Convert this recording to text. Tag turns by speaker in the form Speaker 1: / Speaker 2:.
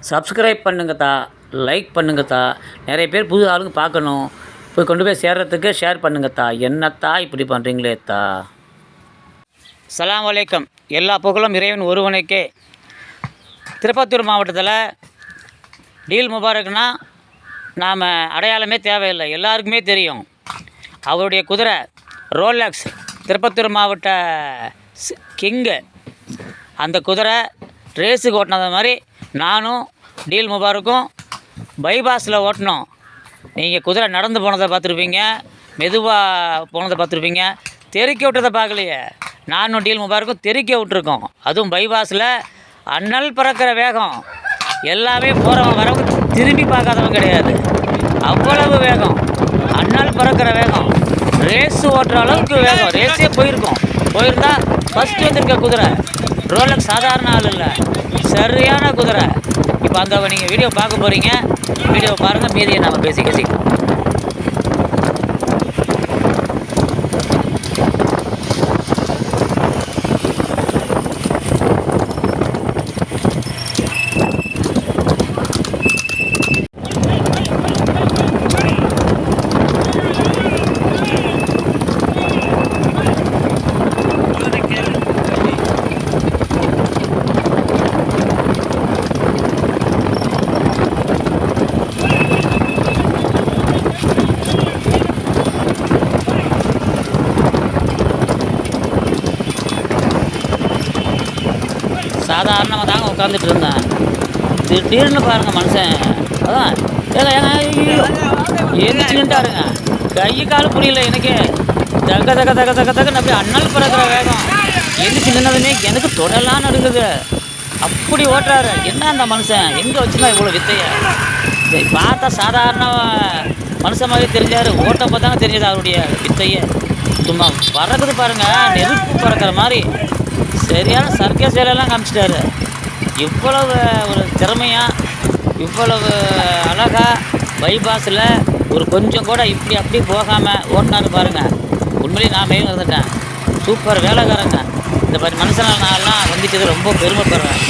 Speaker 1: Subscribe பண்ணுங்கத்தா, like பண்ணுங்கத்தா. நிறைய பேர் புது ஆளுங்க பார்க்கணும். போய் கொண்டு போய் சேர்றதுக்கு ஷேர் பண்ணுங்கத்தா. என்னத்தா இப்படி பண்ணுறீங்களேத்தா. அஸ்ஸலாமு அலைக்கும். எல்லா புகழும் இறைவன் ஒருவனுக்கே. திருப்பத்தூர் மாவட்டத்தில் டீல் முபாரக்னா நாம் அடையாளமே தேவையில்லை, எல்லாருக்குமே தெரியும். அவருடைய குதிரை ரோலக்ஸ், திருப்பத்தூர் மாவட்ட கிங்கு. அந்த குதிரை ரேஸுக்கு ஓட்டினது மாதிரி நானும் டீல் முபாரக்கும் பைபாஸில் ஓட்டினோம். நீங்கள் குதிரை நடந்து போனதை பார்த்துருப்பீங்க, மெதுவாக போனதை பார்த்துருப்பீங்க, தெறிக்க விட்டதை பார்க்கலையே. நானும் டீல் முபாரக்கும் தெறிக்க விட்டுருக்கோம். அதுவும் பைபாஸில் அண்ணல் பறக்கிற வேகம். எல்லாமே போகிறவங்க வரவங்க திரும்பி பார்க்காதவங்க கிடையாது, அவ்வளவு வேகம். அண்ணல் பறக்கிற வேகம், ரேஸ் ஓட்டுற அளவுக்கு வேகம். ரேஸே போயிருந்தா ஃபஸ்ட்டு வந்திருக்க குதிரை ரோலக்ஸ் சாதாரண ஆள் இல்லை, சரியான குதிரை. இப்போ அந்த நீங்கள் வீடியோ பார்க்க போகிறீங்க, வீடியோ பாருங்கள், மீதியை நம்ம பேசிக்கலாம். சாதாரணமாக தாங்க உட்காந்துட்டு இருந்தேன். திடீர்னு பாருங்கள் மனுஷன், அதான் எழுந்திரிச்சு நின்ட்டாருங்க. கை கால் புரியல எனக்கு. தகன்னு அப்படி அண்ணல் பறக்கிற வேகம். எழுந்திரிச்சு நின்னதுமே எனக்கு தொடலாம் நடுங்குது. அப்படி ஓட்டுறாரு. என்ன அந்த மனுஷன் எங்கே வச்சுருந்தா இவ்வளோ வித்தையை? பார்த்தா சாதாரண மனுஷன் மாதிரி தெரிஞ்சார், ஓட்ட பார்த்தாங்க தெரிஞ்சது அவருடைய வித்தையை. சும்மா பறக்குது பாருங்கள், நெருப்பு பறக்கிற மாதிரி. சரியான சர்க்கஸ் வேலையெல்லாம் காமிச்சிட்டாரு. இவ்வளவு ஒரு திறமையாக, இவ்வளவு அழகாக பைபாஸில் ஒரு கொஞ்சம் கூட இப்படி அப்படி போகாமல் ஓட்டினாரு பாருங்கள். உண்மையிலேயே நான் மெயின் இருந்துட்டேன். சூப்பர் வேலைக்காரங்க. இந்த மாதிரி மனுஷனால் நான்லாம் வந்துட்டது ரொம்ப பெருமைப்படுறேன்.